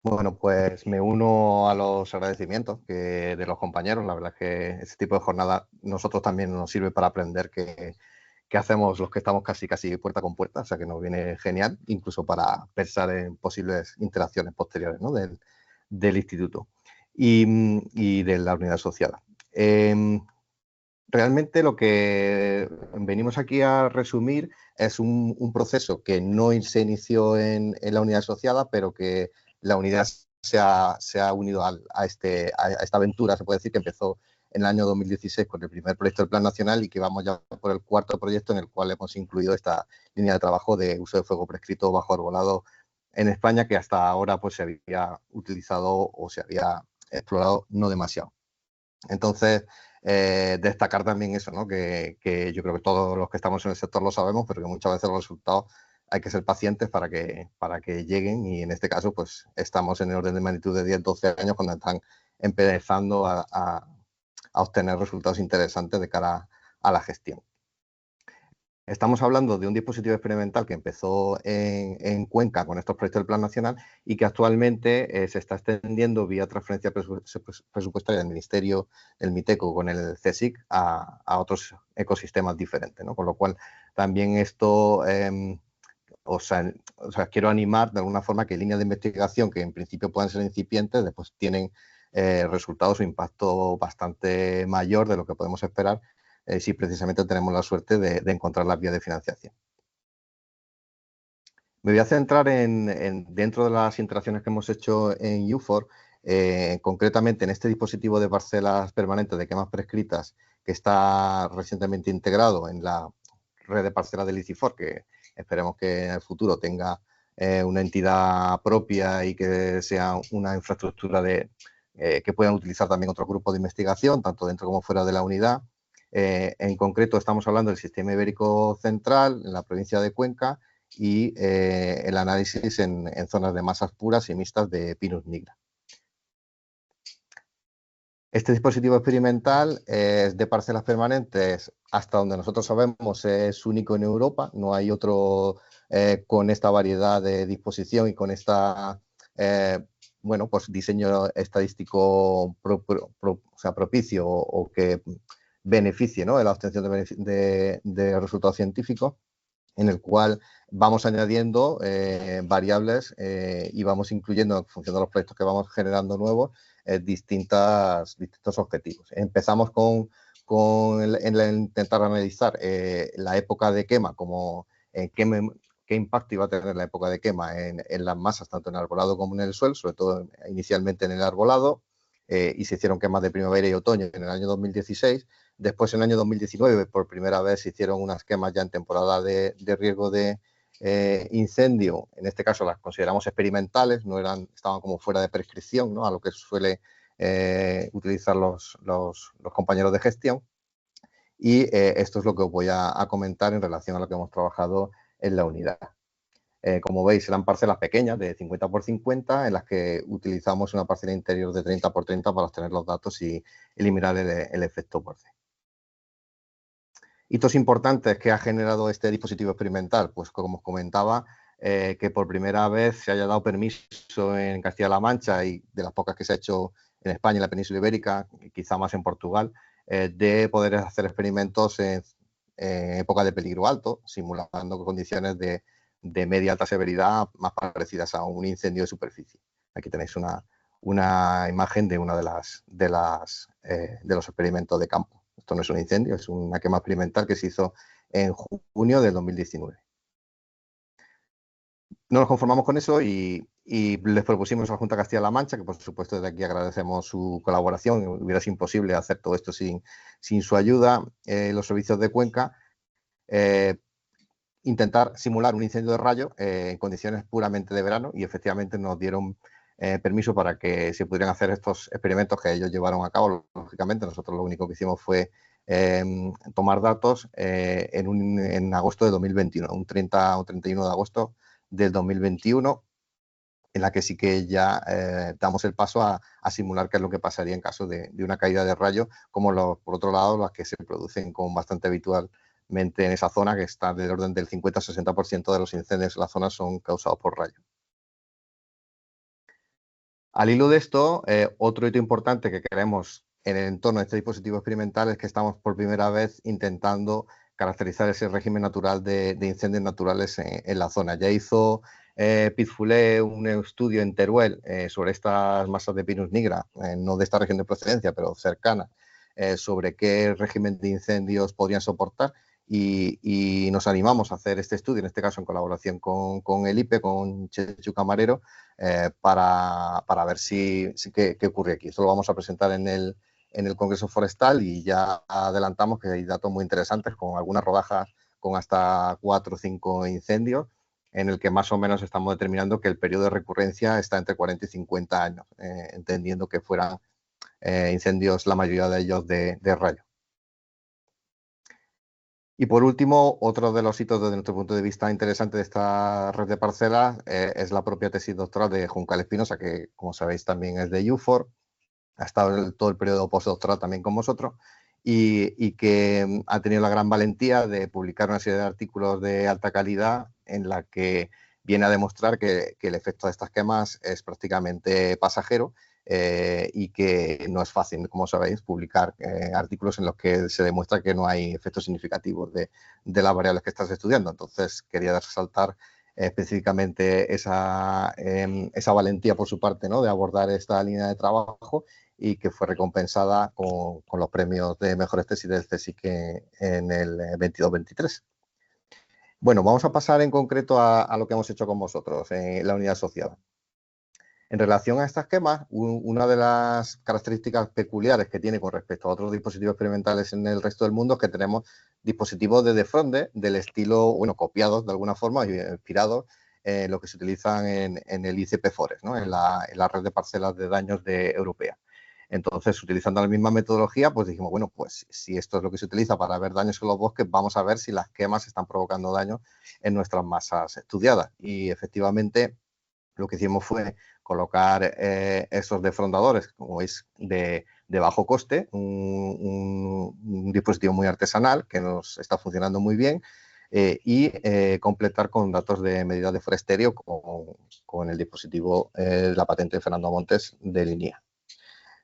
Bueno, pues me uno a los agradecimientos de los compañeros. La verdad es que este tipo de jornada nosotros también nos sirve para aprender qué hacemos los que estamos casi puerta con puerta, o sea que nos viene genial, incluso para pensar en posibles interacciones posteriores, ¿no? del instituto y de la unidad asociada. Realmente lo que venimos aquí a resumir es un proceso que no se inició en la unidad asociada, pero que la unidad se ha unido a esta aventura, se puede decir, que empezó en el año 2016 con el primer proyecto del Plan Nacional y que vamos ya por el cuarto proyecto en el cual hemos incluido esta línea de trabajo de uso de fuego prescrito bajo arbolado en España, que hasta ahora pues, se había utilizado o se había explorado no demasiado. Entonces, destacar también eso, ¿no? Que yo creo que todos los que estamos en el sector lo sabemos, pero que muchas veces los resultados hay que ser pacientes para que lleguen y en este caso pues estamos en el orden de magnitud de 10-12 años cuando están empezando a obtener resultados interesantes de cara a la gestión. Estamos hablando de un dispositivo experimental que empezó en Cuenca con estos proyectos del Plan Nacional y que actualmente se está extendiendo vía transferencia presupuestaria del Ministerio del MITECO con el CSIC a otros ecosistemas diferentes, ¿no? Con lo cual también esto, o sea, quiero animar de alguna forma que líneas de investigación que en principio puedan ser incipientes, después tienen resultados o impacto bastante mayor de lo que podemos esperar si precisamente tenemos la suerte de encontrar las vías de financiación. Me voy a centrar dentro de las interacciones que hemos hecho en UFOR, concretamente en este dispositivo de parcelas permanentes de quemas prescritas que está recientemente integrado en la red de parcelas del ICIFOR, que esperemos que en el futuro tenga una entidad propia y que sea una infraestructura que puedan utilizar también otros grupos de investigación, tanto dentro como fuera de la unidad. En concreto estamos hablando del sistema ibérico central en la provincia de Cuenca y el análisis en zonas de masas puras y mixtas de Pinus nigra. Este dispositivo experimental es de parcelas permanentes, hasta donde nosotros sabemos es único en Europa, no hay otro con esta variedad de disposición y con esta bueno, pues diseño estadístico propicio o que beneficie, ¿no?, de la obtención de resultados científicos, en el cual vamos añadiendo variables y vamos incluyendo, en función de los proyectos que vamos generando nuevos, distintos objetivos. Empezamos con intentar analizar la época de quema, como qué impacto iba a tener la época de quema en las masas, tanto en el arbolado como en el suelo, sobre todo inicialmente en el arbolado, y se hicieron quemas de primavera y otoño en el año 2016. Después, en el año 2019, por primera vez se hicieron unas quemas ya en temporada de riesgo de incendio. En este caso las consideramos experimentales, estaban como fuera de prescripción, ¿no?, a lo que suele utilizar los compañeros de gestión. Y esto es lo que os voy a comentar en relación a lo que hemos trabajado en la unidad. Como veis, eran parcelas pequeñas de 50 por 50 en las que utilizamos una parcela interior de 30 por 30 para obtener los datos y eliminar el efecto borde. Hitos importantes que ha generado este dispositivo experimental, pues como os comentaba, que por primera vez se haya dado permiso en Castilla-La Mancha y de las pocas que se ha hecho en España y la península ibérica, quizá más en Portugal, de poder hacer experimentos en época de peligro alto, simulando condiciones de media alta severidad más parecidas a un incendio de superficie. Aquí tenéis una imagen de una de los experimentos de campo. Esto no es un incendio, es una quema experimental que se hizo en junio del 2019. No nos conformamos con eso y les propusimos a la Junta de Castilla-La Mancha, que por supuesto desde aquí agradecemos su colaboración, hubiera sido imposible hacer todo esto sin su ayuda, los servicios de Cuenca, intentar simular un incendio de rayo en condiciones puramente de verano, y efectivamente nos dieron permiso para que se pudieran hacer estos experimentos que ellos llevaron a cabo. Lógicamente, nosotros lo único que hicimos fue tomar datos en agosto de 2021, un 30 o 31 de agosto del 2021, en la que sí que ya damos el paso a simular qué es lo que pasaría en caso de una caída de rayo, como por otro lado las que se producen con bastante habitualmente en esa zona, que está del orden del 50-60% de los incendios en la zona son causados por rayos. Al hilo de esto, otro hito importante que queremos en el entorno de este dispositivo experimental es que estamos por primera vez intentando caracterizar ese régimen natural de incendios naturales en la zona. Ya hizo Piz-Fulé un estudio en Teruel sobre estas masas de Pinus nigra, no de esta región de procedencia, pero cercana, sobre qué régimen de incendios podrían soportar y nos animamos a hacer este estudio, en este caso en colaboración con el IPE, con Chechu Camarero, para ver qué ocurre aquí. Esto lo vamos a presentar en el Congreso Forestal y ya adelantamos que hay datos muy interesantes con algunas rodajas con hasta 4 o 5 incendios, en el que más o menos estamos determinando que el periodo de recurrencia está entre 40 y 50 años, entendiendo que fueran incendios, la mayoría de ellos de rayo. Y por último, otro de los hitos desde nuestro punto de vista interesante de esta red de parcelas es la propia tesis doctoral de Juncal Espinosa, que como sabéis también es de UFOR, ha estado todo el periodo postdoctoral también con vosotros y que ha tenido la gran valentía de publicar una serie de artículos de alta calidad en la que viene a demostrar que el efecto de estas quemas es prácticamente pasajero y que no es fácil, como sabéis, publicar artículos en los que se demuestra que no hay efectos significativos de las variables que estás estudiando. Entonces, quería resaltar específicamente esa valentía por su parte, ¿no?, de abordar esta línea de trabajo y que fue recompensada con los premios de mejores tesis del CSIC en el 22-23. Bueno, vamos a pasar en concreto a lo que hemos hecho con vosotros en la unidad asociada. En relación a estas quemas, una de las características peculiares que tiene con respecto a otros dispositivos experimentales en el resto del mundo es que tenemos dispositivos de defronde del estilo, bueno, copiados de alguna forma, inspirados en lo que se utilizan en el ICP Forest, ¿no?, en la red de parcelas de daños europea. Entonces, utilizando la misma metodología, pues dijimos, bueno, pues si esto es lo que se utiliza para ver daños en los bosques, vamos a ver si las quemas están provocando daño en nuestras masas estudiadas. Y efectivamente, lo que hicimos fue colocar esos defraudadores, como veis, de bajo coste, un dispositivo muy artesanal que nos está funcionando muy bien y completar con datos de medida de foresterio con el dispositivo, la patente de Fernando Montes de línea.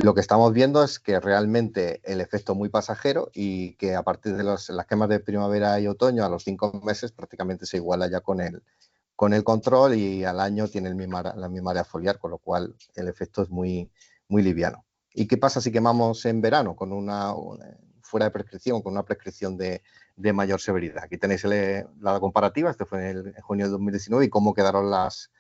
Lo que estamos viendo es que realmente el efecto es muy pasajero y que a partir de las quemas de primavera y otoño, a los 5 meses, prácticamente se iguala ya con el control y al año tiene la misma área foliar, con lo cual el efecto es muy, muy liviano. ¿Y qué pasa si quemamos en verano con fuera de prescripción, con una prescripción de mayor severidad? Aquí tenéis la comparativa, este fue en junio de 2019, y cómo quedaron las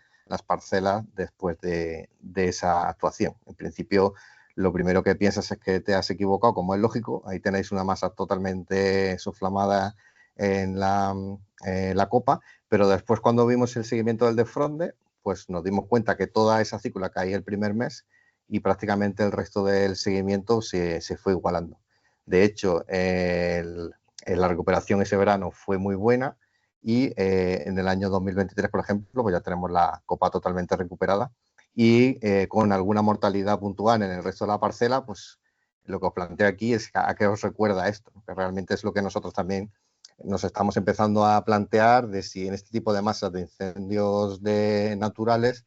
parcelas después de esa actuación. En principio, lo primero que piensas es que te has equivocado, como es lógico. Ahí tenéis una masa totalmente soflamada en la copa, pero después cuando vimos el seguimiento del defronde, pues nos dimos cuenta que toda esa cícula caía el primer mes y prácticamente el resto del seguimiento se fue igualando. De hecho, la recuperación ese verano fue muy buena y en el año 2023, por ejemplo, pues ya tenemos la copa totalmente recuperada y con alguna mortalidad puntual en el resto de la parcela, pues lo que os planteo aquí es a qué os recuerda esto, que realmente es lo que nosotros también nos estamos empezando a plantear de si en este tipo de masas de incendios naturales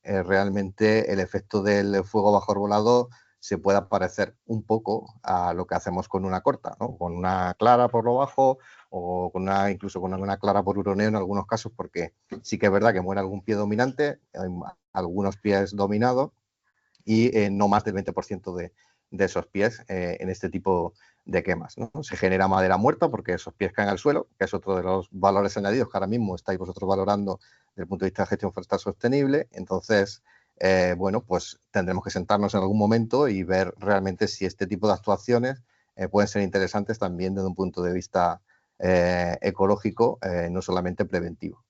realmente el efecto del fuego bajo arbolado se pueda parecer un poco a lo que hacemos con una corta, ¿no?, con una clara por lo bajo o incluso con una clara por uroneo en algunos casos, porque sí que es verdad que muere algún pie dominante, hay algunos pies dominados y no más del 20% de esos pies en este tipo de quemas, ¿no? Se genera madera muerta porque esos pies caen al suelo, que es otro de los valores añadidos que ahora mismo estáis vosotros valorando desde el punto de vista de gestión forestal sostenible. Entonces, bueno, pues tendremos que sentarnos en algún momento y ver realmente si este tipo de actuaciones pueden ser interesantes también desde un punto de vista ecológico, no solamente preventivo.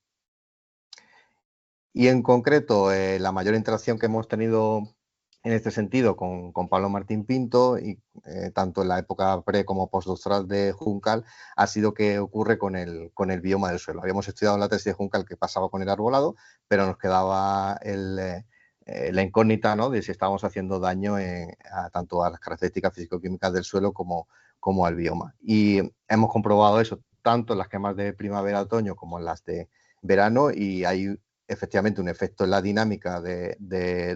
Y en concreto, la mayor interacción que hemos tenido en este sentido con Pablo Martín Pinto, y tanto en la época pre como postdoctoral de Juncal, ha sido que ocurre con el bioma del suelo. Habíamos estudiado en la tesis de Juncal qué pasaba con el arbolado, pero nos quedaba la incógnita, ¿no?, de si estábamos haciendo daño tanto a las características físico-químicas del suelo como al bioma. Y hemos comprobado eso tanto en las quemas de primavera-otoño como en las de verano, y hay efectivamente un efecto en la dinámica de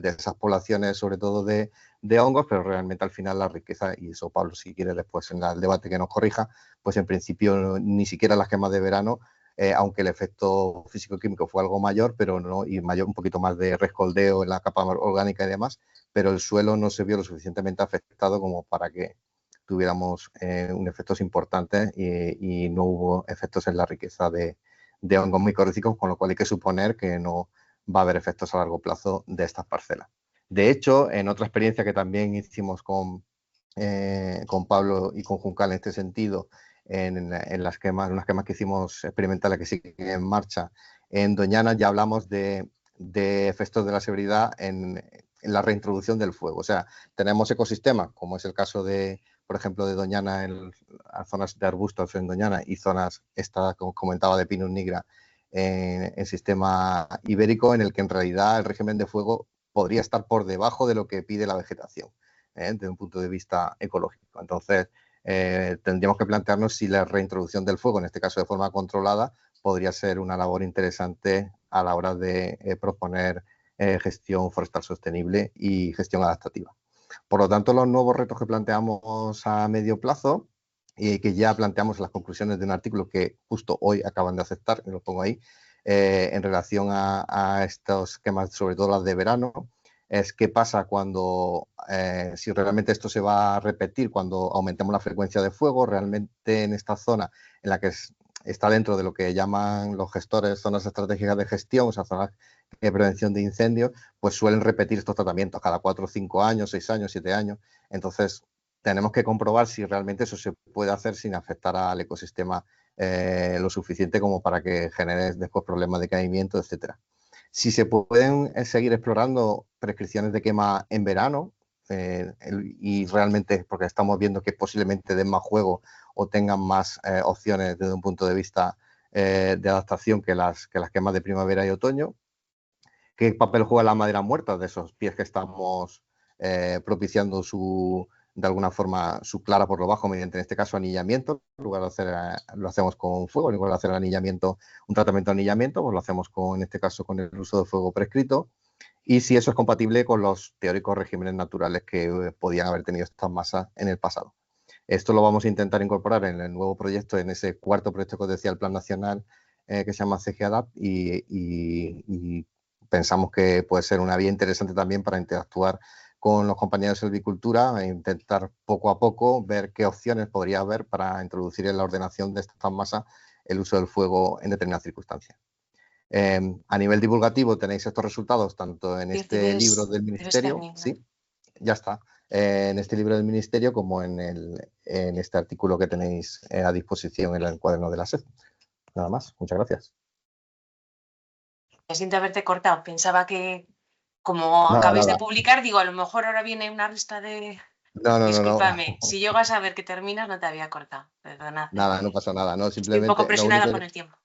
esas poblaciones, sobre todo de hongos, pero realmente al final la riqueza, y eso Pablo si quiere después en el debate que nos corrija, pues en principio ni siquiera las quemas de verano, aunque el efecto físico-químico fue algo mayor, pero no, y mayor, un poquito más de rescoldeo en la capa orgánica y demás, pero el suelo no se vio lo suficientemente afectado como para que tuviéramos un efectos importantes y no hubo efectos en la riqueza de hongos micorrízicos, con lo cual hay que suponer que no va a haber efectos a largo plazo de estas parcelas. De hecho, en otra experiencia que también hicimos con Pablo y con Juncal en este sentido, en unas quemas que hicimos experimentales que siguen en marcha, en Doñana ya hablamos de efectos de la severidad en la reintroducción del fuego. O sea, tenemos ecosistemas, como es el caso de, por ejemplo, de Doñana, en zonas de arbustos en Doñana y zonas, esta como comentaba, de Pinus nigra en el sistema ibérico, en el que en realidad el régimen de fuego podría estar por debajo de lo que pide la vegetación, desde un punto de vista ecológico. Entonces, tendríamos que plantearnos si la reintroducción del fuego, en este caso de forma controlada, podría ser una labor interesante a la hora de proponer gestión forestal sostenible y gestión adaptativa. Por lo tanto, los nuevos retos que planteamos a medio plazo y que ya planteamos en las conclusiones de un artículo que justo hoy acaban de aceptar, y lo pongo ahí, en relación a estos esquemas, sobre todo las de verano, es qué pasa cuando, si realmente esto se va a repetir cuando aumentemos la frecuencia de fuego, realmente en esta zona en la que está dentro de lo que llaman los gestores zonas estratégicas de gestión, o sea, zonas de prevención de incendios, pues suelen repetir estos tratamientos cada 4 o 5 años, 6 años, 7 años. Entonces, tenemos que comprobar si realmente eso se puede hacer sin afectar al ecosistema lo suficiente como para que genere después problemas de caimiento, etcétera. Si se pueden seguir explorando prescripciones de quema en verano, y realmente porque estamos viendo que posiblemente den más juego o tengan más opciones desde un punto de vista de adaptación que las quemas de primavera y otoño. ¿Qué papel juega la madera muerta de esos pies que estamos propiciando de alguna forma su clara por lo bajo mediante, en este caso, anillamiento? En lugar de hacer, lo hacemos con fuego, en lugar de hacer el anillamiento, un tratamiento de anillamiento, pues lo hacemos en este caso con el uso de fuego prescrito. Y si eso es compatible con los teóricos regímenes naturales que podían haber tenido estas masas en el pasado. Esto lo vamos a intentar incorporar en el nuevo proyecto, en ese cuarto proyecto que os decía, el Plan Nacional, que se llama CGADAPT, y pensamos que puede ser una vía interesante también para interactuar con los compañeros de silvicultura e intentar poco a poco ver qué opciones podría haber para introducir en la ordenación de estas masas el uso del fuego en determinadas circunstancias. A nivel divulgativo tenéis estos resultados tanto en este libro del Ministerio, sí, ya está, en este libro del Ministerio como en este artículo que tenéis a disposición en el cuaderno de la SED. Nada más, muchas gracias. Me siento haberte cortado, pensaba que como acabáis de publicar, digo, a lo mejor ahora viene una lista de... No. Discúlpame, si llegas a ver que terminas no te había cortado, perdonad. Nada, no pasa nada, no, simplemente... Estoy un poco presionada con el tiempo.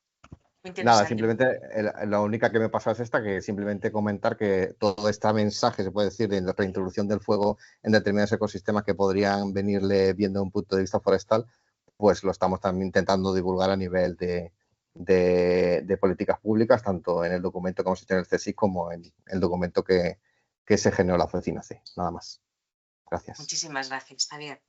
Nada, simplemente la única que me pasó es esta, que simplemente comentar que todo este mensaje, se puede decir, de la reintroducción del fuego en determinados ecosistemas que podrían venirle viendo un punto de vista forestal, pues lo estamos también intentando divulgar a nivel de políticas públicas, tanto en el documento que hemos hecho en el CSIC como en el documento que se generó la oficina C. Nada más. Gracias. Muchísimas gracias, Javier.